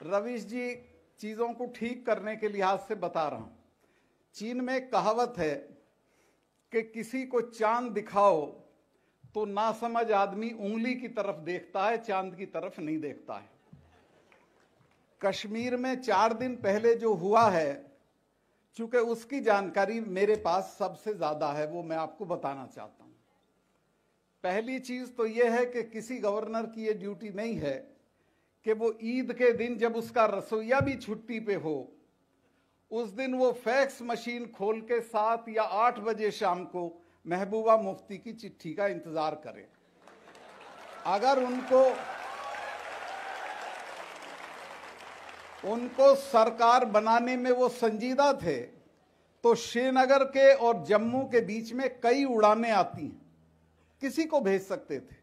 रवीश जी, चीजों को ठीक करने के लिहाज से बता रहा हूं। चीन में एक कहावत है कि किसी को चांद दिखाओ तो नासमझ आदमी उंगली की तरफ देखता है, चांद की तरफ नहीं देखता है। कश्मीर में 4 दिन पहले जो हुआ है, चूंकि उसकी जानकारी मेरे पास सबसे ज्यादा है, वो मैं आपको बताना चाहता हूं। पहली चीज तो यह है कि किसी गवर्नर की यह ड्यूटी नहीं है कि वो ईद के दिन, जब उसका रसोइया भी छुट्टी पे हो, उस दिन वो फैक्स मशीन खोल के 7 या 8 बजे शाम को महबूबा मुफ्ती की चिट्ठी का इंतजार करे। अगर उनको सरकार बनाने में वो संजीदा थे तो श्रीनगर के और जम्मू के बीच में कई उड़ानें आती हैं, किसी को भेज सकते थे।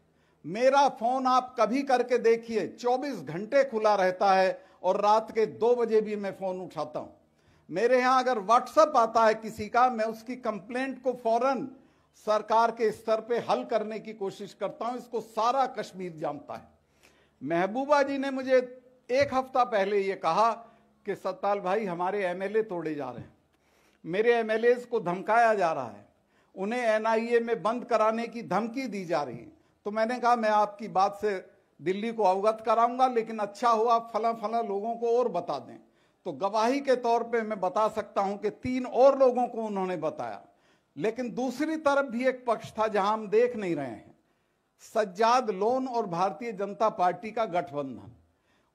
मेरा फोन आप कभी करके देखिए, 24 घंटे खुला रहता है और रात के 2 बजे भी मैं फोन उठाता हूं। मेरे यहां अगर व्हाट्सएप आता है किसी का, मैं उसकी कंप्लेंट को फौरन सरकार के स्तर पे हल करने की कोशिश करता हूं। इसको सारा कश्मीर जानता है। महबूबा जी ने मुझे 1 हफ्ता पहले ये कहा कि सत्ताल भाई, हमारे एमएलए तोड़े जा रहे हैं, मेरे एमएलएज को धमकाया जा रहा है, उन्हें एनआईए में बंद कराने की धमकी दी जा रही है। तो मैंने कहा मैं आपकी बात से दिल्ली को अवगत कराऊंगा, लेकिन अच्छा हो आप फला फला लोगों को और बता दें। तो गवाही के तौर पे मैं बता सकता हूं कि 3 और लोगों को उन्होंने बताया। लेकिन दूसरी तरफ भी एक पक्ष था जहां हम देख नहीं रहे हैं, सज्जाद लोन और भारतीय जनता पार्टी का गठबंधन।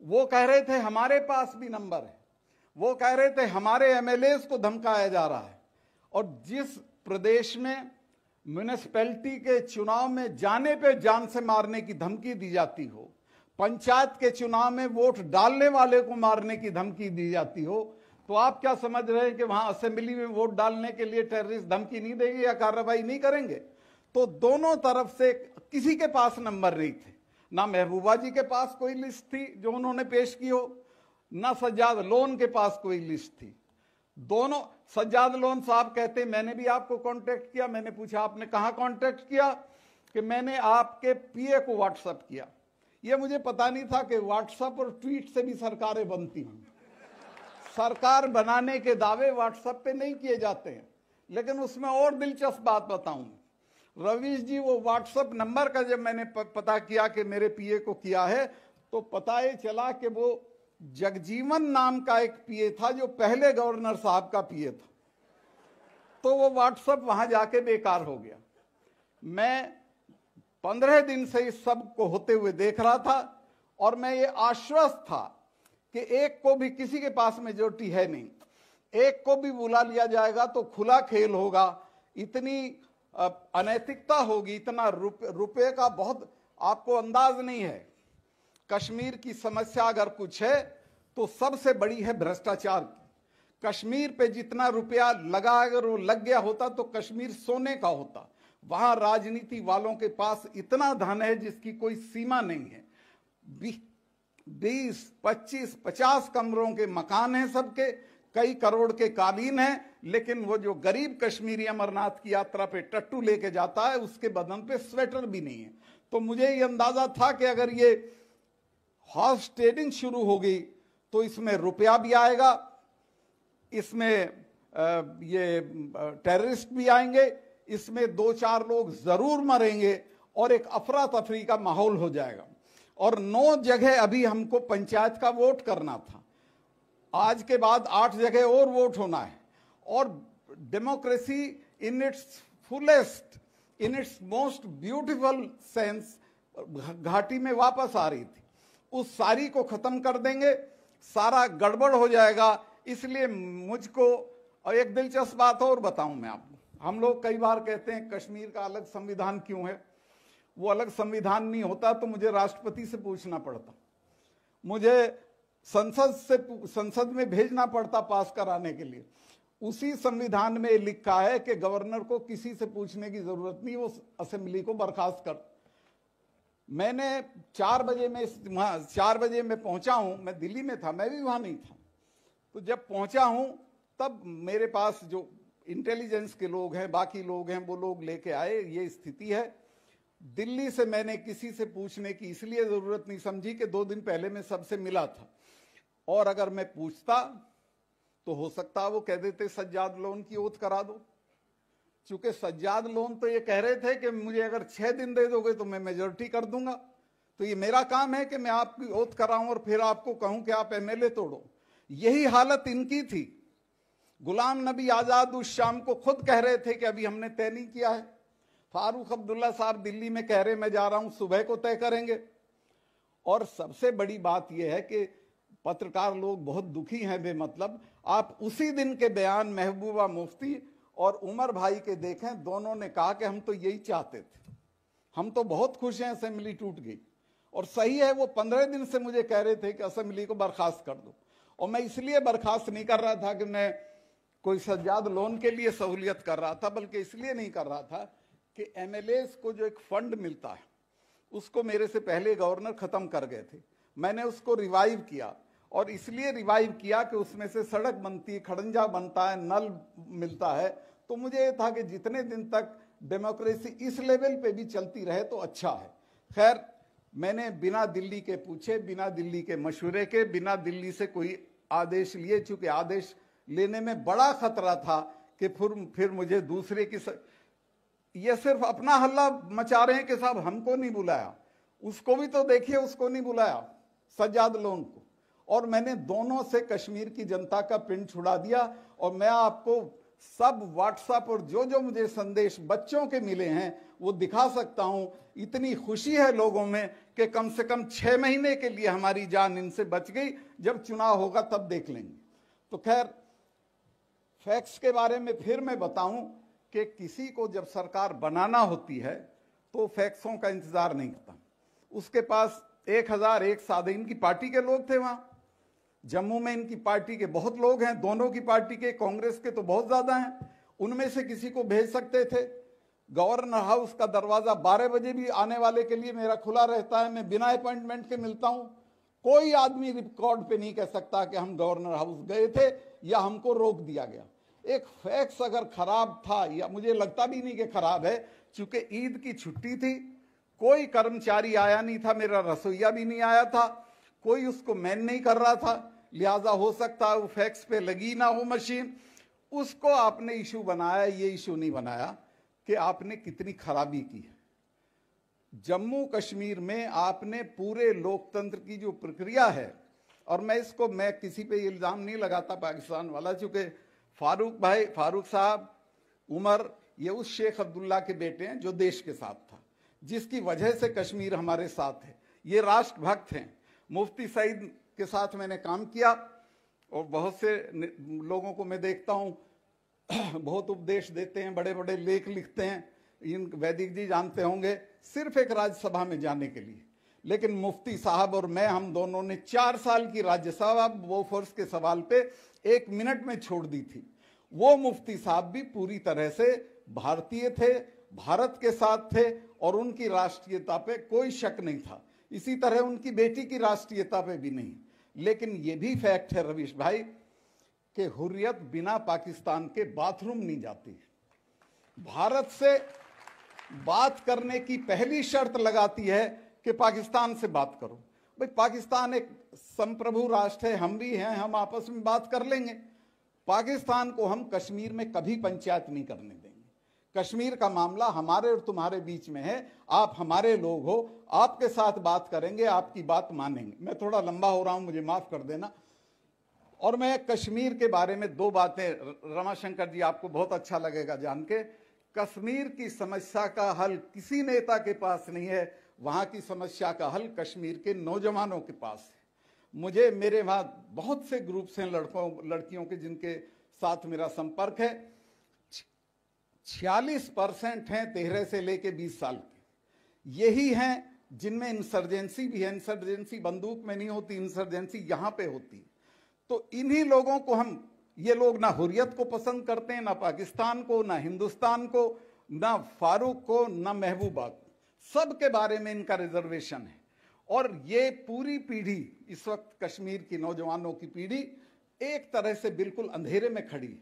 वो कह रहे थे हमारे पास भी नंबर है, वो कह रहे थे हमारे एमएलएज को धमकाया जा रहा है। और जिस प्रदेश में म्यूनिसिपैलिटी के चुनाव में जाने पे जान से मारने की धमकी दी जाती हो, पंचायत के चुनाव में वोट डालने वाले को मारने की धमकी दी जाती हो, तो आप क्या समझ रहे हैं कि वहां असेंबली में वोट डालने के लिए टेररिस्ट धमकी नहीं देंगे या कार्रवाई नहीं करेंगे? तो दोनों तरफ से किसी के पास नंबर नहीं थे। ना महबूबा जी के पास कोई लिस्ट थी जो उन्होंने पेश की हो, ना सज्जाद लोन के पास कोई लिस्ट थी। दोनों, सज्जाद लोन साहब कहते मैंने भी आपको कांटेक्ट किया। मैंने पूछा आपने कहां कांटेक्ट किया? कि मैंने आपके पीए को व्हाट्सएप किया। यह मुझे पता नहीं था कि व्हाट्सएप और ट्वीट से भी सरकारें बनती हैं। सरकार बनाने के दावे व्हाट्सएप पे नहीं किए जाते हैं। लेकिन उसमें और दिलचस्प बात बताऊं, रवीश जी, वो व्हाट्सएप नंबर का जब मैंने पता किया कि मेरे पीए को किया है, तो पता ये चला कि वो जगजीवन नाम का एक पीए था जो पहले गवर्नर साहब का पीए था। तो वो व्हाट्सएप वहां जाके बेकार हो गया। मैं 15 दिन से इस सब को होते हुए देख रहा था और मैं ये आश्वस्त था कि एक को भी, किसी के पास मेजॉरिटी है नहीं, एक को भी बुला लिया जाएगा तो खुला खेल होगा। इतनी अनैतिकता होगी, इतना रुपए का बहुत आपको अंदाज नहीं है। कश्मीर की समस्या अगर कुछ है तो सबसे बड़ी है भ्रष्टाचार की। कश्मीर पे जितना रुपया लगा, अगर वो लग गया होता तो कश्मीर सोने का होता। वहां राजनीति वालों के पास इतना धन है जिसकी कोई सीमा नहीं है। 20, 25, 50 कमरों के मकान हैं सबके, कई करोड़ के कालीन हैं, लेकिन वो जो गरीब कश्मीरी अमरनाथ की यात्रा पे टट्टू लेके जाता है, उसके बदन पे स्वेटर भी नहीं है। तो मुझे ये अंदाजा था कि अगर ये हॉर्स ट्रेडिंग शुरू होगी तो इसमें रुपया भी आएगा, इसमें ये टेररिस्ट भी आएंगे, इसमें 2-4 लोग जरूर मरेंगे और एक अफरा तफरी का माहौल हो जाएगा। और 9 जगह अभी हमको पंचायत का वोट करना था, आज के बाद 8 जगह और वोट होना है। और democracy in its fullest, in its most beautiful sense घाटी में वापस आ रही थी। उस सारी को खत्म कर देंगे, सारा गड़बड़ हो जाएगा। इसलिए मुझको, और एक दिलचस्प बात और बताऊं मैं आपको, हम लोग कई बार कहते हैं कश्मीर का अलग संविधान क्यों है। वो अलग संविधान नहीं होता तो मुझे राष्ट्रपति से पूछना पड़ता, मुझे संसद में भेजना पड़ता पास कराने के लिए। उसी संविधान में लिखा है कि गवर्नर को किसी से पूछने की जरूरत नहीं, वो असेंबली को बर्खास्त कर। मैंने 4 बजे में पहुंचा हूं, मैं दिल्ली में था, मैं भी वहां नहीं था। तो जब पहुंचा हूं तब मेरे पास जो इंटेलिजेंस के लोग हैं, बाकी लोग हैं, वो लोग लेके आए, ये स्थिति है। दिल्ली से मैंने किसी से पूछने की इसलिए जरूरत नहीं समझी कि 2 दिन पहले मैं सबसे मिला था। और अगर मैं पूछता तो हो सकता वो कह देते सज्जाद लोन की ओथ करा दो। चूंकि सज्जाद लोन तो ये कह रहे थे कि मुझे अगर 6 दिन दे दोगे तो मैं मेजोरिटी कर दूंगा, तो ये मेरा काम है कि मैं आपकी ओथ कराऊं और फिर आपको कहूं कि आप एमएलए तोड़ो। यही हालत इनकी थी। गुलाम नबी आजाद उस शाम को खुद कह रहे थे कि अभी हमने तय नहीं किया है। फारूक अब्दुल्ला साहब दिल्ली में कह रहे मैं जा रहा हूं, सुबह को तय करेंगे। और सबसे बड़ी बात यह है कि पत्रकार लोग बहुत दुखी हैं बेमतलब। आप उसी दिन के बयान महबूबा मुफ्ती और उमर भाई के देखें, दोनों ने कहा कि हम तो यही चाहते थे, हम तो बहुत खुश हैं असेंबली टूट गई। और सही है, वो 15 दिन से मुझे कह रहे थे कि असेंबली को बर्खास्त कर दो। और मैं इसलिए बर्खास्त नहीं कर रहा था कि मैं कोई सज्जाद लोन के लिए सहूलियत कर रहा था, बल्कि इसलिए नहीं कर रहा था कि एमएलएस को जो एक फंड मिलता है उसको मेरे से पहले गवर्नर खत्म कर गए थे। मैंने उसको रिवाइव किया, और इसलिए रिवाइव किया कि उसमें से सड़क बनती है, खड़ंजा बनता है, नल मिलता है। तो मुझे ये था कि जितने दिन तक डेमोक्रेसी इस लेवल पे भी चलती रहे तो अच्छा है। खैर, मैंने बिना दिल्ली के पूछे, बिना दिल्ली के मशवरे के, बिना दिल्ली से कोई आदेश लिए, चूंकि आदेश लेने में बड़ा खतरा था कि फिर मुझे दूसरे की ये सिर्फ अपना हल्ला मचा रहे हैं कि साहब हमको नहीं बुलाया, उसको भी तो देखिए, उसको नहीं बुलाया सज्जाद लोन को। और मैंने दोनों से कश्मीर की जनता का पिन छुड़ा दिया। और मैं आपको सब व्हाट्सएप और जो जो मुझे संदेश बच्चों के मिले हैं वो दिखा सकता हूं। इतनी खुशी है लोगों में कि कम से कम 6 महीने के लिए हमारी जान इनसे बच गई, जब चुनाव होगा तब देख लेंगे। तो खैर, फैक्ट्स के बारे में फिर मैं बताऊं कि किसी को जब सरकार बनाना होती है तो फैक्ट्सों का इंतजार नहीं करता। उसके पास 1001 साधे, इनकी पार्टी के लोग थे वहां जम्मू में, इनकी पार्टी के बहुत लोग हैं, दोनों की पार्टी के, कांग्रेस के तो बहुत ज्यादा हैं। उनमें से किसी को भेज सकते थे। गवर्नर हाउस का दरवाजा 12 बजे भी आने वाले के लिए मेरा खुला रहता है, मैं बिना अपॉइंटमेंट के मिलता हूं। कोई आदमी रिकॉर्ड पे नहीं कह सकता कि हम गवर्नर हाउस गए थे या हमको रोक दिया गया। एक फैक्स अगर खराब था, या मुझे लगता भी नहीं कि खराब है, चूंकि ईद की छुट्टी थी, कोई कर्मचारी आया नहीं था, मेरा रसोइया भी नहीं आया था, कोई उसको मैन नहीं कर रहा था, लिहाजा हो सकता है वो फैक्स पे लगी ना हो मशीन। उसको आपने इशू बनाया, ये इशू नहीं बनाया कि आपने कितनी खराबी की है। जम्मू कश्मीर में आपने पूरे लोकतंत्र की जो प्रक्रिया है, और मैं किसी पे इल्जाम नहीं लगाता पाकिस्तान वाला, चूंकि फारूक साहब, उमर, ये उस शेख अब्दुल्ला के बेटे हैं जो देश के साथ था, जिसकी वजह से कश्मीर हमारे साथ है। ये राष्ट्रभक्त हैं। मुफ्ती सईद के साथ मैंने काम किया, और बहुत से लोगों को मैं देखता हूं बहुत उपदेश देते हैं, बड़े बड़े लेख लिखते हैं, इन वैदिक जी जानते होंगे, सिर्फ एक राज्यसभा में जाने के लिए। लेकिन मुफ्ती साहब और मैं, हम दोनों ने 4 साल की राज्यसभा बोफोर्स के सवाल पे 1 मिनट में छोड़ दी थी। वो मुफ्ती साहब भी पूरी तरह से भारतीय थे, भारत के साथ थे, और उनकी राष्ट्रीयता पे कोई शक नहीं था। इसी तरह उनकी बेटी की राष्ट्रीयता पे भी नहीं। लेकिन ये भी फैक्ट है रवीश भाई कि हुर्रियत बिना पाकिस्तान के बाथरूम नहीं जाती। भारत से बात करने की पहली शर्त लगाती है कि पाकिस्तान से बात करो। भाई, पाकिस्तान एक संप्रभु राष्ट्र है, हम भी हैं, हम आपस में बात कर लेंगे। पाकिस्तान को हम कश्मीर में कभी पंचायत नहीं करने देंगे। कश्मीर का मामला हमारे और तुम्हारे बीच में है, आप हमारे लोग हो, आपके साथ बात करेंगे, आपकी बात मानेंगे। मैं थोड़ा लंबा हो रहा हूं, मुझे माफ कर देना। और मैं कश्मीर के बारे में 2 बातें, रमाशंकर जी आपको बहुत अच्छा लगेगा जान के, कश्मीर की समस्या का हल किसी नेता के पास नहीं है, वहां की समस्या का हल कश्मीर के नौजवानों के पास है। मेरे वहां बहुत से ग्रुप्स हैं लड़कियों के जिनके साथ मेरा संपर्क है। 46% हैं 13 से लेके 20 साल के, यही हैं जिनमें इंसर्जेंसी भी है। इंसर्जेंसी बंदूक में नहीं होती, इंसर्जेंसी यहां पे होती है। तो इन्हीं लोगों को ये लोग ना हुर्रियत को पसंद करते हैं, ना पाकिस्तान को, ना हिंदुस्तान को, ना फारूक को, ना महबूबा को, सब के बारे में इनका रिजर्वेशन है। और ये पूरी पीढ़ी, इस वक्त कश्मीर की नौजवानों की पीढ़ी एक तरह से बिल्कुल अंधेरे में खड़ी है।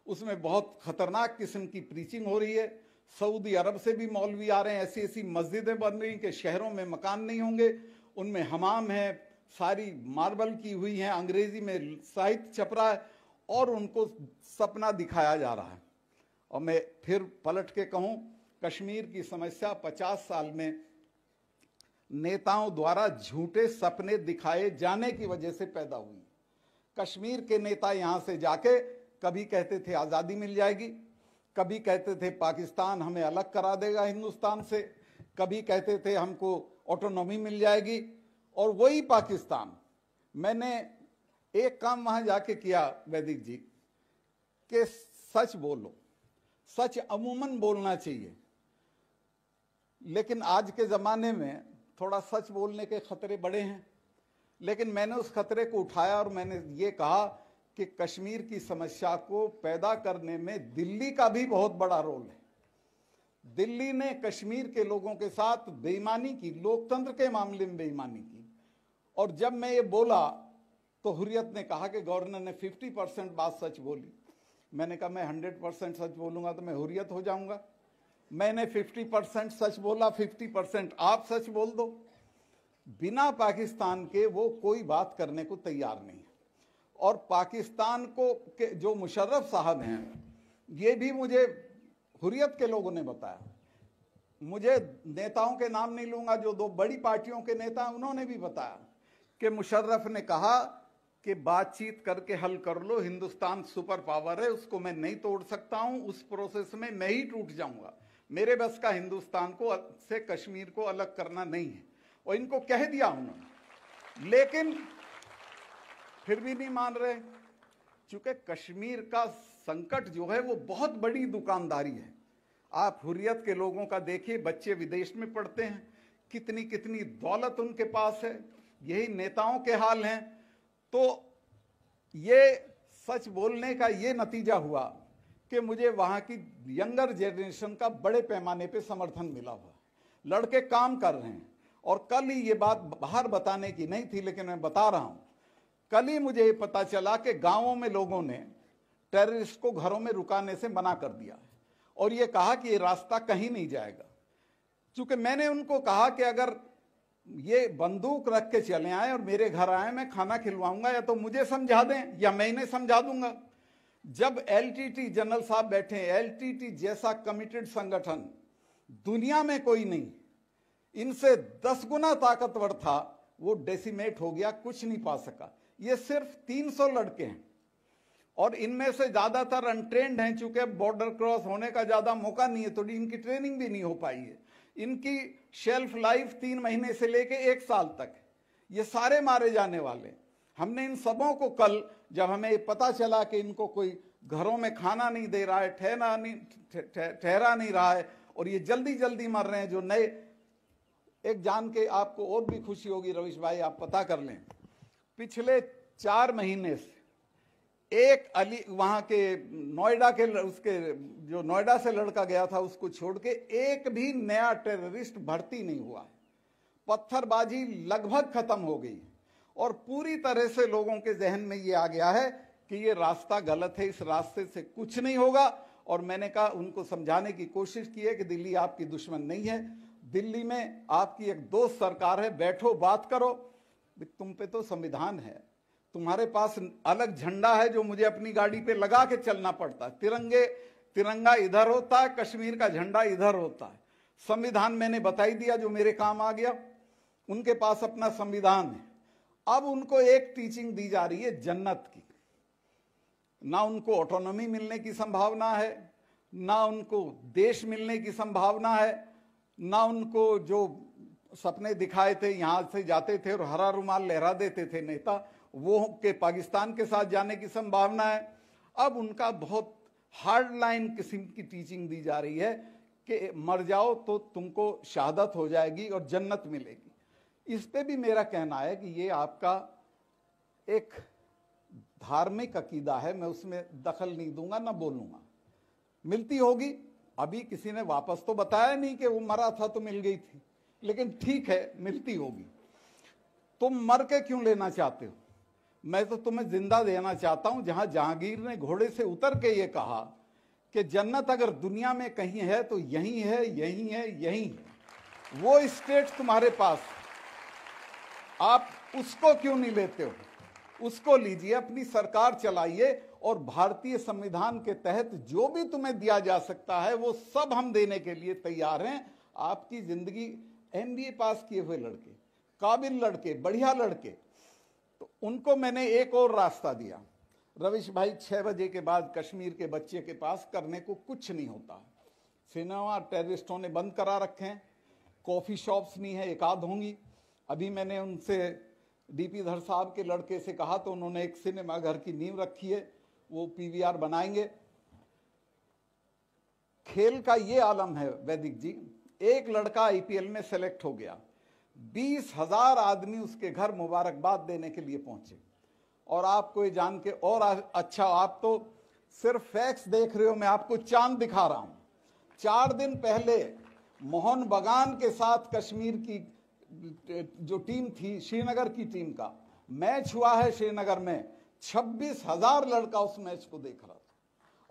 उसमें बहुत खतरनाक किस्म की प्रीचिंग हो रही है। सऊदी अरब से भी मौलवी आ रहे हैं, ऐसी ऐसी मस्जिदें बन रही कि शहरों में मकान नहीं होंगे, उनमें हमाम है, सारी मार्बल की हुई हैं, अंग्रेजी में साहित्य छप रहा है और उनको सपना दिखाया जा रहा है। और मैं फिर पलट के कहूं, कश्मीर की समस्या 50 साल में नेताओं द्वारा झूठे सपने दिखाए जाने की वजह से पैदा हुई। कश्मीर के नेता यहां से जाके कभी कहते थे आज़ादी मिल जाएगी, कभी कहते थे पाकिस्तान हमें अलग करा देगा हिंदुस्तान से, कभी कहते थे हमको ऑटोनॉमी मिल जाएगी, और वही पाकिस्तान। मैंने एक काम वहां जाके किया वैदिक जी, कि सच बोलो, सच अमूमन बोलना चाहिए, लेकिन आज के ज़माने में थोड़ा सच बोलने के खतरे बड़े हैं। लेकिन मैंने उस खतरे को उठाया और मैंने ये कहा कि कश्मीर की समस्या को पैदा करने में दिल्ली का भी बहुत बड़ा रोल है। दिल्ली ने कश्मीर के लोगों के साथ बेईमानी की, लोकतंत्र के मामले में बेईमानी की। और जब मैं ये बोला तो हुर्रियत ने कहा कि गवर्नर ने 50% बात सच बोली। मैंने कहा मैं 100% सच बोलूंगा तो मैं हुर्रियत हो जाऊंगा। मैंने 50% सच बोला, 50% आप सच बोल दो। बिना पाकिस्तान के वो कोई बात करने को तैयार नहीं है। और पाकिस्तान को के जो मुशर्रफ साहब हैं, ये भी मुझे हुर्रियत के लोगों ने बताया, मुझे नेताओं के नाम नहीं लूंगा, जो दो बड़ी पार्टियों के नेता हैं उन्होंने भी बताया कि मुशर्रफ ने कहा कि बातचीत करके हल कर लो, हिंदुस्तान सुपर पावर है, उसको मैं नहीं तोड़ सकता हूं, उस प्रोसेस में मैं ही टूट जाऊंगा, मेरे बस का हिंदुस्तान को से कश्मीर को अलग करना नहीं है। और इनको कह दिया उन्होंने, लेकिन फिर भी नहीं मान रहे, क्योंकि कश्मीर का संकट जो है वो बहुत बड़ी दुकानदारी है। आप हुर्रियत के लोगों का देखिए, बच्चे विदेश में पढ़ते हैं, कितनी कितनी दौलत उनके पास है, यही नेताओं के हाल हैं। तो ये सच बोलने का ये नतीजा हुआ कि मुझे वहां की यंगर जनरेशन का बड़े पैमाने पे समर्थन मिला हुआ, लड़के काम कर रहे हैं। और कल ही ये बात बाहर बताने की नहीं थी, लेकिन मैं बता रहा हूं, कल ही मुझे ये पता चला कि गांवों में लोगों ने टेररिस्ट को घरों में रुकाने से मना कर दिया है और ये कहा कि ये रास्ता कहीं नहीं जाएगा। क्योंकि मैंने उनको कहा कि अगर ये बंदूक रख के चले आए और मेरे घर आए, मैं खाना खिलवाऊंगा, या तो मुझे समझा दें या मैं इन्हें समझा दूंगा। जब एलटीटी जनरल साहब बैठे, एलटीटी जैसा कमिटेड संगठन दुनिया में कोई नहीं, इनसे 10 गुना ताकतवर था, वो डेसिमेट हो गया, कुछ नहीं पा सका। ये सिर्फ 300 लड़के हैं और इनमें से ज्यादातर अनट्रेंड हैं, चूंकि बॉर्डर क्रॉस होने का ज्यादा मौका नहीं है, थोड़ी इनकी ट्रेनिंग भी नहीं हो पाई है। इनकी शेल्फ लाइफ 3 महीने से लेके 1 साल तक, ये सारे मारे जाने वाले। हमने इन सबों को कल, जब हमें पता चला कि इनको कोई घरों में खाना नहीं दे रहा है, ठहरा नहीं रहा है और ये जल्दी जल्दी मर रहे हैं, जो नए, एक जान के आपको और भी खुशी होगी रवीश भाई, आप पता कर लें, पिछले 4 महीने से एक अली वहां के नोएडा के, उसके जो नोएडा से लड़का गया था उसको छोड़ के एक भी नया टेररिस्ट भर्ती नहीं हुआ है। पत्थरबाजी लगभग खत्म हो गई और पूरी तरह से लोगों के जहन में ये आ गया है कि ये रास्ता गलत है, इस रास्ते से कुछ नहीं होगा। और मैंने कहा, उनको समझाने की कोशिश की है कि दिल्ली आपकी दुश्मन नहीं है, दिल्ली में आपकी एक दोस्त सरकार है, बैठो बात करो। तुम पे तो संविधान है, तुम्हारे पास अलग झंडा है जो मुझे अपनी गाड़ी पे लगा के चलना पड़ता है, तिरंगा इधर होता है, कश्मीर का झंडा इधर होता है। संविधान मैंने बता ही दिया जो मेरे काम आ गया, उनके पास अपना संविधान है। अब उनको एक टीचिंग दी जा रही है जन्नत की, ना उनको ऑटोनॉमी मिलने की संभावना है, ना उनको देश मिलने की संभावना है, ना उनको जो सपने दिखाए थे, यहां से जाते थे और हरा रुमाल लहरा देते थे नेता, वो के पाकिस्तान के साथ जाने की संभावना है। अब उनका बहुत हार्ड लाइन किस्म की टीचिंग दी जा रही है कि मर जाओ तो तुमको शहादत हो जाएगी और जन्नत मिलेगी। इस पे भी मेरा कहना है कि ये आपका एक धार्मिक अकीदा है, मैं उसमें दखल नहीं दूंगा, ना बोलूंगा। मिलती होगी, अभी किसी ने वापस तो बताया नहीं कि वो मरा था तो मिल गई थी, लेकिन ठीक है, मिलती होगी। तुम मर के क्यों लेना चाहते हो? मैं तो तुम्हें जिंदा देना चाहता हूं, जहां जहांगीर ने घोड़े से उतर के ये कहा कि जन्नत अगर दुनिया में कहीं है तो यहीं है, यहीं है, यहीं है। वो स्टेट तुम्हारे पास, आप उसको क्यों नहीं लेते हो? उसको लीजिए, अपनी सरकार चलाइए और भारतीय संविधान के तहत जो भी तुम्हें दिया जा सकता है वो सब हम देने के लिए तैयार हैं। आपकी जिंदगी, एमबीए पास किए हुए लड़के, काबिल लड़के, बढ़िया लड़के, तो उनको मैंने एक और रास्ता दिया। रविश भाई, 6 बजे के बाद कश्मीर के बच्चे के पास करने को कुछ नहीं होता। सिनेमा टेररिस्टों ने बंद करा रखे हैं, कॉफी शॉप्स नहीं है, एक आध होंगी। अभी मैंने उनसे डीपी धर साहब के लड़के से कहा तो उन्होंने एक सिनेमा घर की नींव रखी है, वो पीवीआर बनाएंगे। खेल का ये आलम है वैदिक जी, एक लड़का आईपीएल में सेलेक्ट हो गया, 20,000 आदमी उसके घर मुबारकबाद देने के लिए पहुंचे। और आपको ये जान के और अच्छा, आप तो सिर्फ फैक्ट्स देख रहे हो, मैं आपको चांद दिखा रहा हूं। 4 दिन पहले मोहन बगान के साथ कश्मीर की जो टीम थी, श्रीनगर की टीम का मैच हुआ है श्रीनगर में, 26,000 लड़का उस मैच को देख रहा था।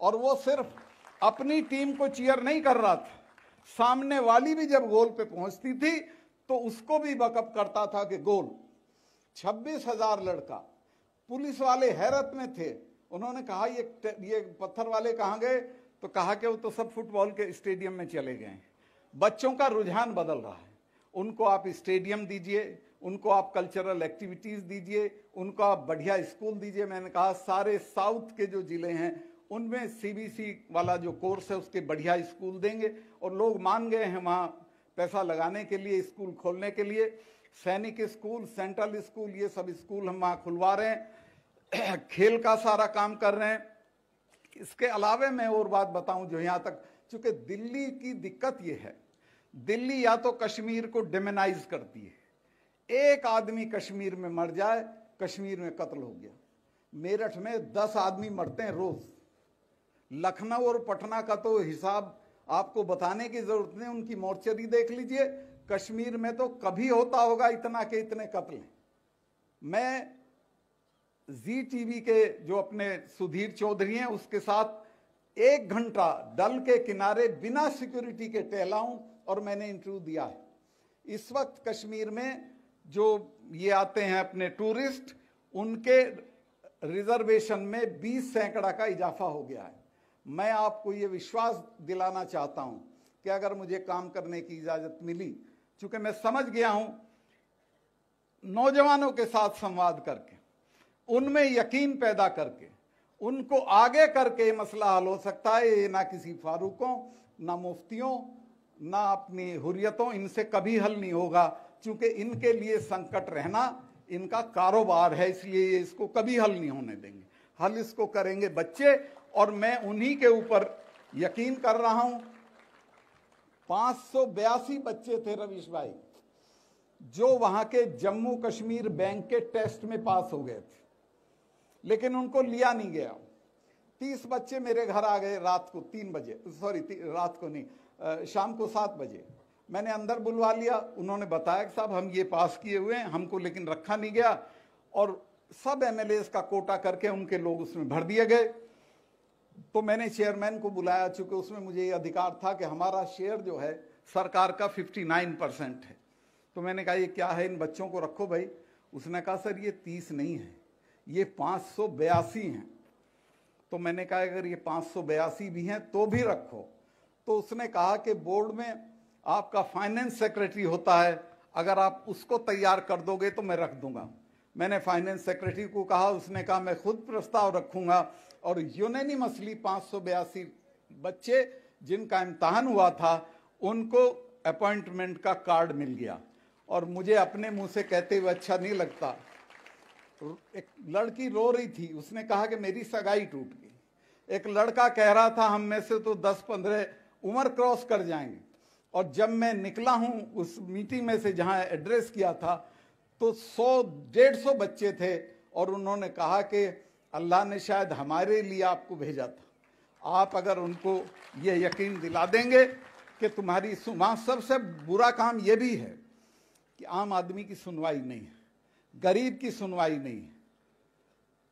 और वो सिर्फ अपनी टीम को चीयर नहीं कर रहा था, सामने वाली भी जब गोल पे पहुंचती थी तो उसको भी बकअप करता था कि गोल। 26,000 लड़का। पुलिस वाले हैरत में थे, उन्होंने कहा ये पत्थर वाले कहाँ गए? तो कहा कि वो तो सब फुटबॉल के स्टेडियम में चले गए। बच्चों का रुझान बदल रहा है, उनको आप स्टेडियम दीजिए, उनको आप कल्चरल एक्टिविटीज दीजिए, उनको आप बढ़िया स्कूल दीजिए। मैंने कहा सारे साउथ के जो जिले हैं उनमें सीबीसी वाला जो कोर्स है उसके बढ़िया स्कूल देंगे, और लोग मान गए हैं वहाँ पैसा लगाने के लिए, स्कूल खोलने के लिए। सैनिक स्कूल, सेंट्रल स्कूल, ये सब स्कूल हम वहाँ खुलवा रहे हैं, खेल का सारा काम कर रहे हैं। इसके अलावे मैं और बात बताऊं जो यहाँ तक, चूंकि दिल्ली की दिक्कत ये है, दिल्ली या तो कश्मीर को डिमोनाइज करती है, एक आदमी कश्मीर में मर जाए, कश्मीर में कत्ल हो गया। मेरठ में 10 आदमी मरते हैं रोज। लखनऊ और पटना का तो हिसाब आपको बताने की जरूरत नहीं, उनकी मोर्चरी देख लीजिए। कश्मीर में तो कभी होता होगा इतना के इतने कत्ल हैं। मैं जी टीवी के जो अपने सुधीर चौधरी हैं उसके साथ 1 घंटा डल के किनारे बिना सिक्योरिटी के टहलाऊं और मैंने इंटरव्यू दिया है। इस वक्त कश्मीर में जो ये आते हैं अपने टूरिस्ट, उनके रिजर्वेशन में 20 सैकड़ा का इजाफा हो गया है। मैं आपको ये विश्वास दिलाना चाहता हूं कि अगर मुझे काम करने की इजाजत मिली, चूंकि मैं समझ गया हूं नौजवानों के साथ संवाद करके, उनमें यकीन पैदा करके, उनको आगे करके ये मसला हल हो सकता है। ये ना किसी फारूकों, ना मुफ्तियों, ना अपनी हुर्रियतों, इनसे कभी हल नहीं होगा, क्योंकि इनके लिए संकट रहना इनका कारोबार है, इसलिए इसको कभी हल नहीं होने देंगे। हल इसको करेंगे बच्चे, और मैं उन्हीं के ऊपर यकीन कर रहा हूं। 582 बच्चे थे रवीश भाई जो वहां के जम्मू कश्मीर बैंक के टेस्ट में पास हो गए थे, लेकिन उनको लिया नहीं गया। 30 बच्चे मेरे घर आ गए रात को 3 बजे, सॉरी रात को नहीं, शाम को 7 बजे। मैंने अंदर बुलवा लिया, उन्होंने बताया कि साहब हम ये पास किए हुए हैं, हमको लेकिन रखा नहीं गया, और सब एमएलएस का कोटा करके उनके लोग उसमें भर दिए गए। तो मैंने चेयरमैन को बुलाया, चूंकि उसमें मुझे ये अधिकार था कि हमारा शेयर जो है सरकार का 59% है। तो मैंने कहा ये क्या है, इन बच्चों को रखो भाई। उसने कहा सर ये 30 नहीं है, ये 582 हैं। तो मैंने कहा अगर ये 582 भी हैं तो भी रखो। तो उसने कहा कि बोर्ड में आपका फाइनेंस सेक्रेटरी होता है, अगर आप उसको तैयार कर दोगे तो मैं रख दूंगा। मैंने फाइनेंस सेक्रेटरी को कहा, उसने कहा मैं खुद प्रस्ताव रखूंगा, और यूनानिमसली 582 बच्चे जिनका इम्तहान हुआ था उनको अपॉइंटमेंट का कार्ड मिल गया। और मुझे अपने मुंह से कहते हुए अच्छा नहीं लगता, एक लड़की रो रही थी, उसने कहा कि मेरी सगाई टूट गई। एक लड़का कह रहा था हम में से तो 10-15 उम्र क्रॉस कर जाएंगे। और जब मैं निकला हूं उस मीटिंग में से जहां एड्रेस किया था, तो 100-150 बच्चे थे, और उन्होंने कहा कि अल्लाह ने शायद हमारे लिए आपको भेजा था। आप अगर उनको ये यकीन दिला देंगे कि तुम्हारी वहां सबसे बुरा काम यह भी है कि आम आदमी की सुनवाई नहीं है, गरीब की सुनवाई नहीं है,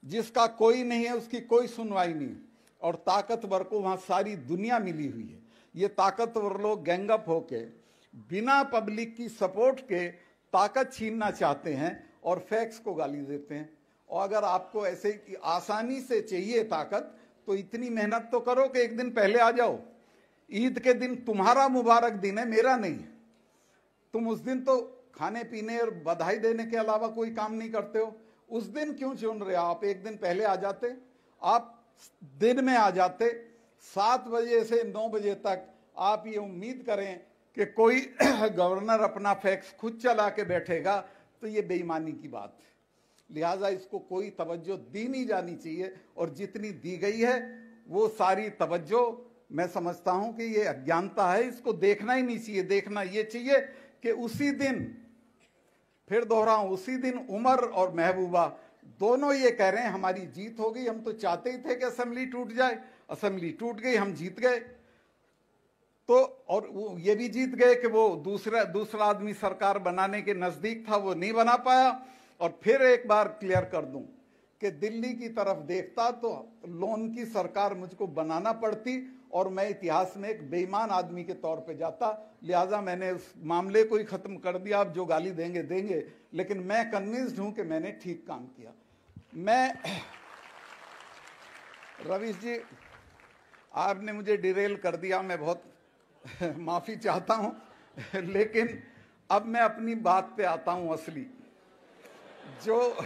जिसका कोई नहीं है उसकी कोई सुनवाई नहीं, और ताकतवर को वहां सारी दुनिया मिली हुई है। ये ताकतवर लोग गैंगअप होके बिना पब्लिक की सपोर्ट के ताकत छीनना चाहते हैं, और फैक्स को गाली देते हैं। और अगर आपको ऐसे आसानी से चाहिए ताकत, तो इतनी मेहनत तो करो कि एक दिन पहले आ जाओ। ईद के दिन तुम्हारा मुबारक दिन है, मेरा नहीं। तुम उस दिन तो खाने पीने और बधाई देने के अलावा कोई काम नहीं करते हो। उस दिन क्यों चुन रहे हो? आप एक दिन पहले आ जाते, आप दिन में आ जाते। 7 बजे से 9 बजे तक आप ये उम्मीद करें कि कोई गवर्नर अपना फैक्स खुद चला के बैठेगा, तो ये बेईमानी की बात है। लिहाजा इसको कोई तवज्जो दी नहीं जानी चाहिए, और जितनी दी गई है वो सारी तवज्जो मैं समझता हूं कि ये अज्ञानता है। इसको देखना ही नहीं चाहिए। देखना ये चाहिए कि उसी दिन, फिर दोहराऊं, उसी दिन उमर और महबूबा दोनों ये कह रहे हैं हमारी जीत हो गई। हम तो चाहते ही थे कि असेंबली टूट जाए, असेंबली टूट गई, हम जीत गए। तो और वो ये भी जीत गए कि वो दूसरा आदमी सरकार बनाने के नजदीक था, वो नहीं बना पाया। और फिर एक बार क्लियर कर दूं कि दिल्ली की तरफ देखता तो लोन की सरकार मुझको बनाना पड़ती, और मैं इतिहास में एक बेईमान आदमी के तौर पे जाता। लिहाजा मैंने उस मामले को ही खत्म कर दिया। आप जो गाली देंगे देंगे, लेकिन मैं कन्विंस्ड हूं कि मैंने ठीक काम किया। मैं रवीश जी, आपने मुझे डिरेल कर दिया, मैं बहुत माफी चाहता हूं, लेकिन अब मैं अपनी बात पे आता हूं। असली जो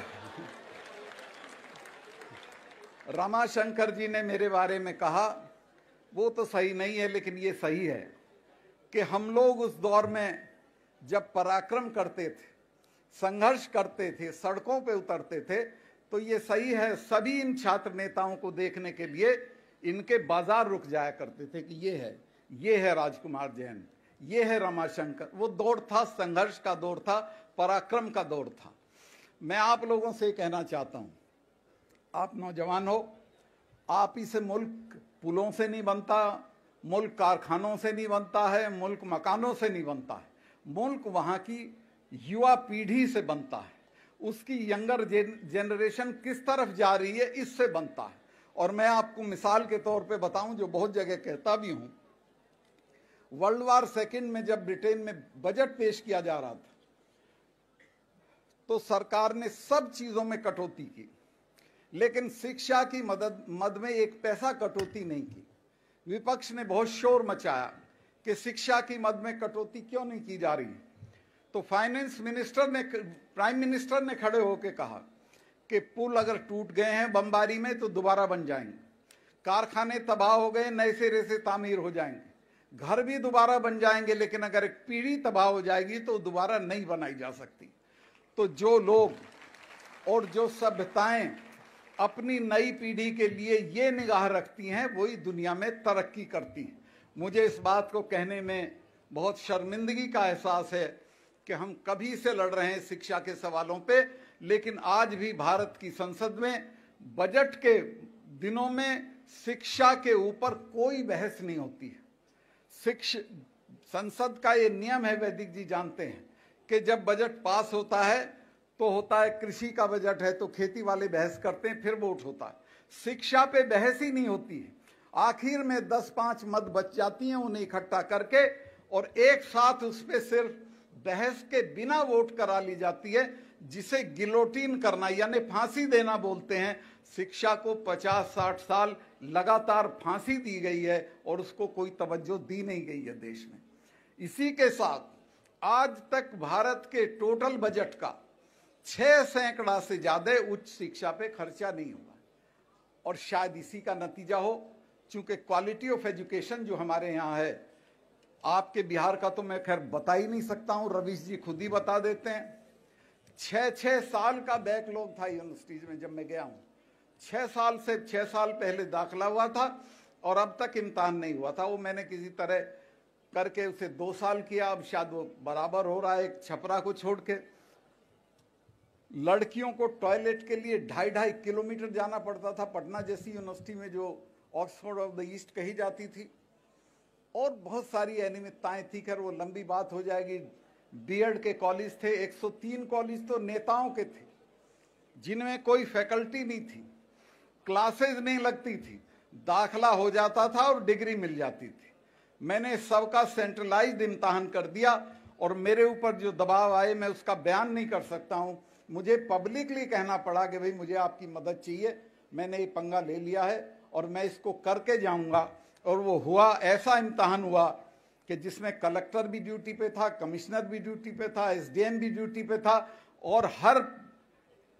रमाशंकर जी ने मेरे बारे में कहा वो तो सही नहीं है, लेकिन ये सही है कि हम लोग उस दौर में जब पराक्रम करते थे, संघर्ष करते थे, सड़कों पे उतरते थे, तो ये सही है सभी इन छात्र नेताओं को देखने के लिए इनके बाजार रुक जाया करते थे कि ये है राजकुमार जैन, ये है रमाशंकर। वो दौर था, संघर्ष का दौर था, पराक्रम का दौर था। मैं आप लोगों से कहना चाहता हूं, आप नौजवान हो, आप ही से मुल्क पुलों से नहीं बनता, मुल्क कारखानों से नहीं बनता है, मुल्क मकानों से नहीं बनता है। मुल्क वहां की युवा पीढ़ी से बनता है। उसकी यंगर जनरेशन किस तरफ जा रही है, इससे बनता है। और मैं आपको मिसाल के तौर पे बताऊं, जो बहुत जगह कहता भी हूं, वर्ल्ड वार सेकेंड में जब ब्रिटेन में बजट पेश किया जा रहा था, तो सरकार ने सब चीजों में कटौती की, लेकिन शिक्षा की मद में एक पैसा कटौती नहीं की। विपक्ष ने बहुत शोर मचाया कि शिक्षा की मद में कटौती क्यों नहीं की जा रही। तो फाइनेंस मिनिस्टर ने, प्राइम मिनिस्टर ने खड़े होकर कहा कि पुल अगर टूट गए हैं बमबारी में तो दोबारा बन जाएंगे, कारखाने तबाह हो गए नए सिरे से तामीर हो जाएंगे, घर भी दोबारा बन जाएंगे, लेकिन अगर एक पीढ़ी तबाह हो जाएगी तो दोबारा नहीं बनाई जा सकती। तो जो लोग और जो सभ्यताएं अपनी नई पीढ़ी के लिए ये निगाह रखती हैं, वही दुनिया में तरक्की करती हैं। मुझे इस बात को कहने में बहुत शर्मिंदगी का एहसास है कि हम कभी से लड़ रहे हैं शिक्षा के सवालों पे, लेकिन आज भी भारत की संसद में बजट के दिनों में शिक्षा के ऊपर कोई बहस नहीं होती है। संसद का ये नियम है, वैदिक जी जानते हैं, कि जब बजट पास होता है तो होता है, कृषि का बजट है तो खेती वाले बहस करते हैं, फिर वोट होता है। शिक्षा पे बहस ही नहीं होती है। आखिर में 10-5 मत बच जाती हैं, उन्हें इकट्ठा करके और एक साथ उस पे सिर्फ बहस के बिना वोट करा ली जाती है, जिसे गिलोटिन करना यानी फांसी देना बोलते हैं। शिक्षा को 50-60 साल लगातार फांसी दी गई है और उसको कोई तवज्जो दी नहीं गई है देश में। इसी के साथ आज तक भारत के टोटल बजट का 6% से ज्यादा उच्च शिक्षा पे खर्चा नहीं हुआ, और शायद इसी का नतीजा हो, चूंकि क्वालिटी ऑफ एजुकेशन जो हमारे यहाँ है, आपके बिहार का तो मैं खैर बता ही नहीं सकता हूँ, रवीश जी खुद ही बता देते हैं। 6 साल का बैकलॉग था यूनिवर्सिटीज में जब मैं गया हूँ। 6 साल पहले दाखिला हुआ था और अब तक इम्तहान नहीं हुआ था। वो मैंने किसी तरह करके उसे 2 साल किया, अब शायद वो बराबर हो रहा है, एक छपरा को छोड़ के। लड़कियों को टॉयलेट के लिए 2.5 किलोमीटर जाना पड़ता था पटना जैसी यूनिवर्सिटी में, जो ऑक्सफोर्ड ऑफ द ईस्ट कही जाती थी। और बहुत सारी अनियमितताएं थी, खैर वो लंबी बात हो जाएगी। बीएड के कॉलेज थे, 103 कॉलेज तो नेताओं के थे, जिनमें कोई फैकल्टी नहीं थी, क्लासेज नहीं लगती थी, दाखला हो जाता था और डिग्री मिल जाती थी। मैंने सबका सेंट्रलाइज्ड इम्तहान कर दिया और मेरे ऊपर जो दबाव आए मैं उसका बयान नहीं कर सकता हूं। मुझे पब्लिकली कहना पड़ा कि भाई मुझे आपकी मदद चाहिए, मैंने ये पंगा ले लिया है और मैं इसको करके जाऊंगा। और वो हुआ, ऐसा इम्तहान हुआ कि जिसमें कलेक्टर भी ड्यूटी पे था, कमिश्नर भी ड्यूटी पे था, एसडीएम भी ड्यूटी पे था, और हर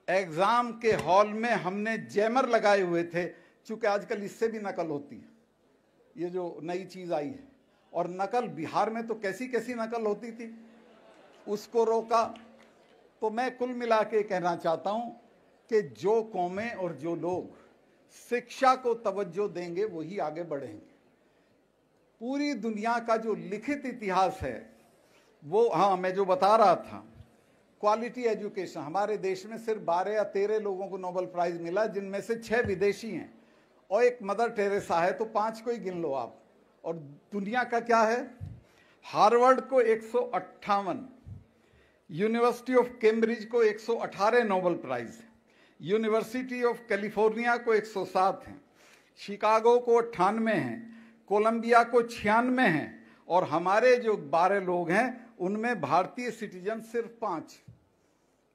एग्जाम के हॉल में हमने जैमर लगाए हुए थे, चूंकि आजकल इससे भी नकल होती है, ये जो नई चीज आई है। और नकल बिहार में तो कैसी कैसी नकल होती थी, उसको रोका। तो मैं कुल मिला के कहना चाहता हूं कि जो कौमें और जो लोग शिक्षा को तवज्जो देंगे वही आगे बढ़ेंगे। पूरी दुनिया का जो लिखित इतिहास है वो, हाँ मैं जो बता रहा था, क्वालिटी एजुकेशन, हमारे देश में सिर्फ 12 या 13 लोगों को नोबेल प्राइज मिला, जिनमें से 6 विदेशी हैं और एक मदर टेरेसा है, तो 5 को ही गिन लो आप। और दुनिया का क्या है, हार्वर्ड को 158, यूनिवर्सिटी ऑफ कैम्ब्रिज को 118 नोबेल प्राइज है, यूनिवर्सिटी ऑफ कैलिफोर्निया को 107 हैं, शिकागो को 98 हैं, कोलंबिया को 96 हैं, और हमारे जो 12 लोग हैं उनमें भारतीय सिटीजन सिर्फ 5।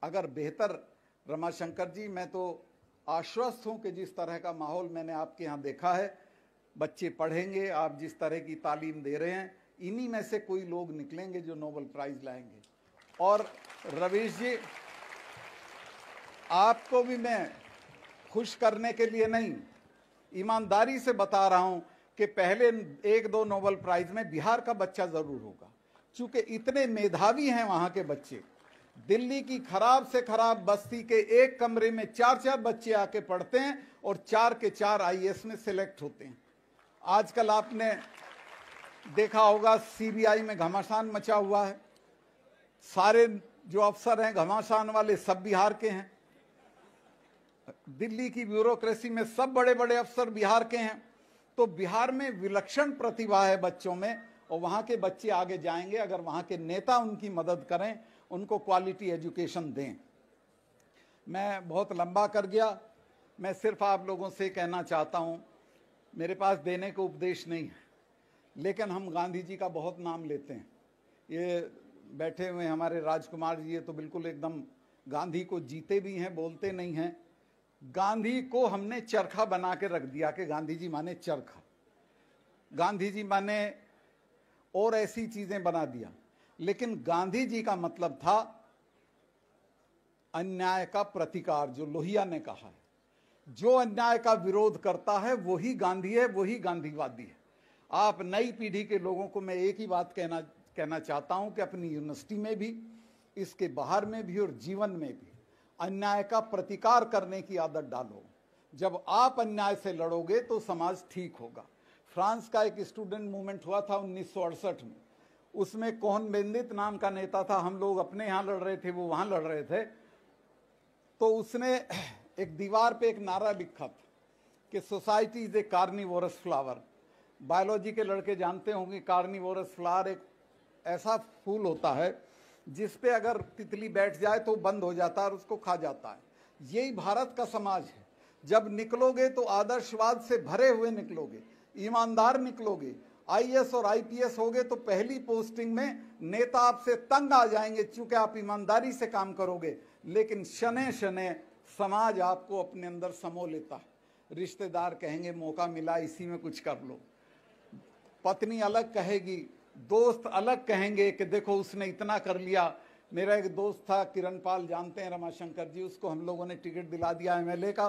अगर बेहतर, रमाशंकर जी मैं तो आश्वस्त हूं कि जिस तरह का माहौल मैंने आपके यहाँ देखा है, बच्चे पढ़ेंगे, आप जिस तरह की तालीम दे रहे हैं, इन्हीं में से कोई लोग निकलेंगे जो नोबेल प्राइज लाएंगे। और रवीश जी, आपको भी मैं खुश करने के लिए नहीं, ईमानदारी से बता रहा हूं कि पहले 1-2 नोबेल प्राइज में बिहार का बच्चा जरूर होगा, चूंकि इतने मेधावी हैं वहां के बच्चे। दिल्ली की खराब से खराब बस्ती के एक कमरे में 4-4 बच्चे आके पढ़ते हैं और 4 के 4 आईएएस में सिलेक्ट होते हैं। आजकल आपने देखा होगा सीबीआई में घमासान मचा हुआ है, सारे जो अफसर हैं घमासान वाले सब बिहार के हैं, दिल्ली की ब्यूरोक्रेसी में सब बड़े बड़े अफसर बिहार के हैं। तो बिहार में विलक्षण प्रतिभा है बच्चों में, और वहां के बच्चे आगे जाएंगे अगर वहां के नेता उनकी मदद करें, उनको क्वालिटी एजुकेशन दें। मैं बहुत लंबा कर गया, मैं सिर्फ आप लोगों से कहना चाहता हूं, मेरे पास देने को उपदेश नहीं है, लेकिन हम गांधी जी का बहुत नाम लेते हैं। ये बैठे हुए हमारे राजकुमार जी, ये तो बिल्कुल एकदम गांधी को जीते भी हैं, बोलते नहीं हैं। गांधी को हमने चरखा बना के रख दिया कि गांधी जी माने चरखा, गांधी जी माने और ऐसी चीजें बना दिया। लेकिन गांधी जी का मतलब था अन्याय का प्रतिकार, जो लोहिया ने कहा है, जो अन्याय का विरोध करता है वही गांधी है, वही गांधीवादी है। आप नई पीढ़ी के लोगों को मैं एक ही बात कहना चाहता हूं कि अपनी यूनिवर्सिटी में भी, इसके बाहर में भी और जीवन में भी अन्याय का प्रतिकार करने की आदत डालो। जब आप अन्याय से लड़ोगे तो समाज ठीक होगा। फ्रांस का एक स्टूडेंट मूवमेंट हुआ था 1968 में, उसमें कोहन बेंदित नाम का नेता था, हम लोग अपने यहाँ लड़ रहे थे, वो वहां लड़ रहे थे। तो उसने एक दीवार पे एक नारा लिखा था कि society is a carnivorous flower. Biology के लड़के जानते होंगे, कार्निवोरस फ्लावर एक ऐसा फूल होता है जिस पे अगर तितली बैठ जाए तो बंद हो जाता है और उसको खा जाता है। यही भारत का समाज है। जब निकलोगे तो आदर्शवाद से भरे हुए निकलोगे, ईमानदार निकलोगे। आईएएस और आईपीएस होगे तो पहली पोस्टिंग में नेता आपसे तंग आ जाएंगे, चूंकि आप ईमानदारी से काम करोगे। लेकिन शने शने समाज आपको अपने अंदर समो लेता है। रिश्तेदार कहेंगे मौका मिला इसी में कुछ कर लो, पत्नी अलग कहेगी, दोस्त अलग कहेंगे कि देखो उसने इतना कर लिया। मेरा एक दोस्त था किरण पाल, जानते हैं रमाशंकर जी, उसको हम लोगों ने टिकट दिला दिया एमएलए का,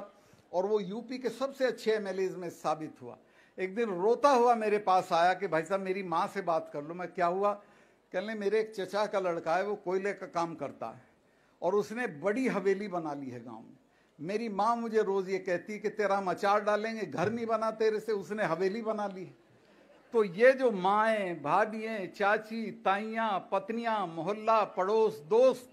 और वो यूपी के सबसे अच्छे एमएलए में साबित हुआ। एक दिन रोता हुआ मेरे पास आया कि भाई साहब मेरी माँ से बात कर लो। मैं क्या हुआ? कहने मेरे एक चचा का लड़का है, वो कोयले का काम करता है और उसने बड़ी हवेली बना ली है गाँव में। मेरी माँ मुझे रोज ये कहती है कि तेरा हम अचार डालेंगे, घर नहीं बना तेरे से, उसने हवेली बना ली है। तो ये जो माएँ, भाभियाँ, चाची, ताइयाँ, पत्नियाँ, मोहल्ला, पड़ोस, दोस्त,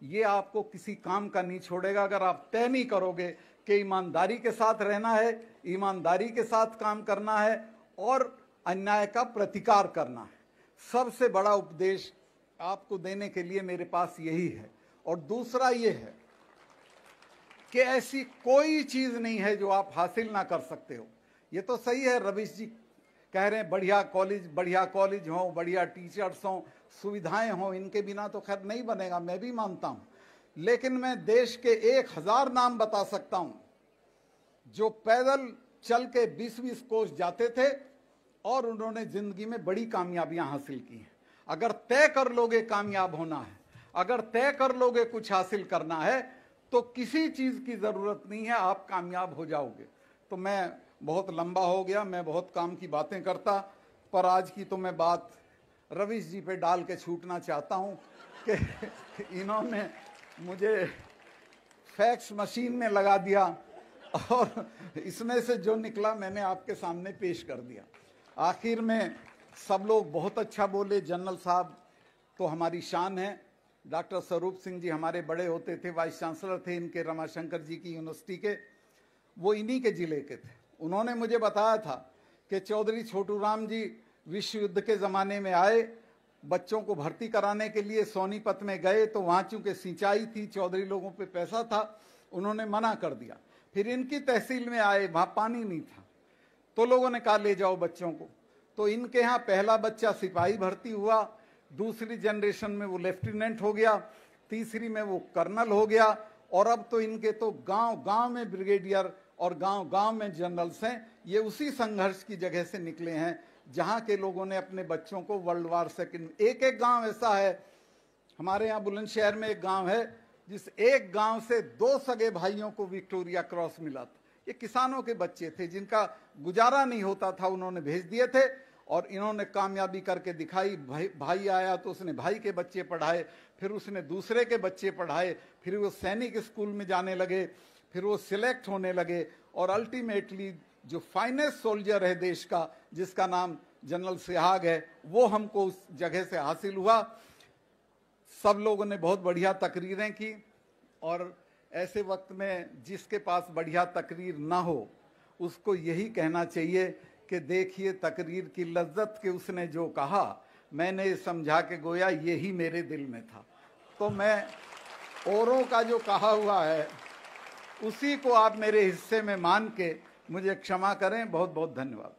ये आपको किसी काम का नहीं छोड़ेगा अगर आप तय नहीं करोगे कि ईमानदारी के साथ रहना है, ईमानदारी के साथ काम करना है और अन्याय का प्रतिकार करना है। सबसे बड़ा उपदेश आपको देने के लिए मेरे पास यही है। और दूसरा ये है कि ऐसी कोई चीज नहीं है जो आप हासिल ना कर सकते हो। ये तो सही है, रवीश जी कह रहे हैं बढ़िया कॉलेज हो, बढ़िया टीचर्स हों, सुविधाएं हों, इनके बिना तो खैर नहीं बनेगा, मैं भी मानता हूं। लेकिन मैं देश के 1000 नाम बता सकता हूं जो पैदल चल के 20-20 कोस जाते थे और उन्होंने जिंदगी में बड़ी कामयाबियां हासिल की हैं। अगर तय कर लोगे कामयाब होना है, अगर तय कर लोगे कुछ हासिल करना है, तो किसी चीज की जरूरत नहीं है, आप कामयाब हो जाओगे। तो मैं बहुत लंबा हो गया, मैं बहुत काम की बातें करता, पर आज की तो मैं बात रवीश जी पे डाल के छूटना चाहता हूं कि इन्होंने मुझे फैक्स मशीन में लगा दिया और इसमें से जो निकला मैंने आपके सामने पेश कर दिया। आखिर में सब लोग बहुत अच्छा बोले। जनरल साहब तो हमारी शान है। डॉक्टर स्वरूप सिंह जी हमारे बड़े होते थे, वाइस चांसलर थे इनके रमाशंकर जी की यूनिवर्सिटी के, वो इन्हीं के जिले के थे। उन्होंने मुझे बताया था कि चौधरी छोटू राम जी विश्व युद्ध के ज़माने में आए, बच्चों को भर्ती कराने के लिए सोनीपत में गए, तो वहाँ चूँकि सिंचाई थी, चौधरी लोगों पे पैसा था, उन्होंने मना कर दिया। फिर इनकी तहसील में आए, वहाँ पानी नहीं था, तो लोगों ने कहा ले जाओ बच्चों को। तो इनके यहाँ पहला बच्चा सिपाही भर्ती हुआ, दूसरी जनरेशन में वो लेफ्टिनेंट हो गया, तीसरी में वो कर्नल हो गया, और अब तो इनके तो गांव गांव में ब्रिगेडियर और गांव गांव में जनरल्स हैं। ये उसी संघर्ष की जगह से निकले हैं जहां के लोगों ने अपने बच्चों को वर्ल्ड वार सेकंड, एक एक गांव ऐसा है, हमारे यहाँ बुलंदशहर में एक गांव है जिस एक गांव से 2 सगे भाइयों को विक्टोरिया क्रॉस मिला था। ये किसानों के बच्चे थे जिनका गुजारा नहीं होता था, उन्होंने भेज दिए थे और इन्होंने कामयाबी करके दिखाई। भाई आया तो उसने भाई के बच्चे पढ़ाए, फिर उसने दूसरे के बच्चे पढ़ाए, फिर वो सैनिक स्कूल में जाने लगे, फिर वो सिलेक्ट होने लगे, और अल्टीमेटली जो फाइनेस्ट सोल्जर है देश का, जिसका नाम जनरल सिहाग है, वो हमको उस जगह से हासिल हुआ। सब लोगों ने बहुत बढ़िया तकरीरें की, और ऐसे वक्त में जिसके पास बढ़िया तकरीर ना हो उसको यही कहना चाहिए कि देखिए तकरीर की लज्जत के उसने जो कहा, मैंने समझा के गोया यही मेरे दिल में था। तो मैं औरों का जो कहा हुआ है उसी को आप मेरे हिस्से में मान के मुझे क्षमा करें। बहुत बहुत धन्यवाद।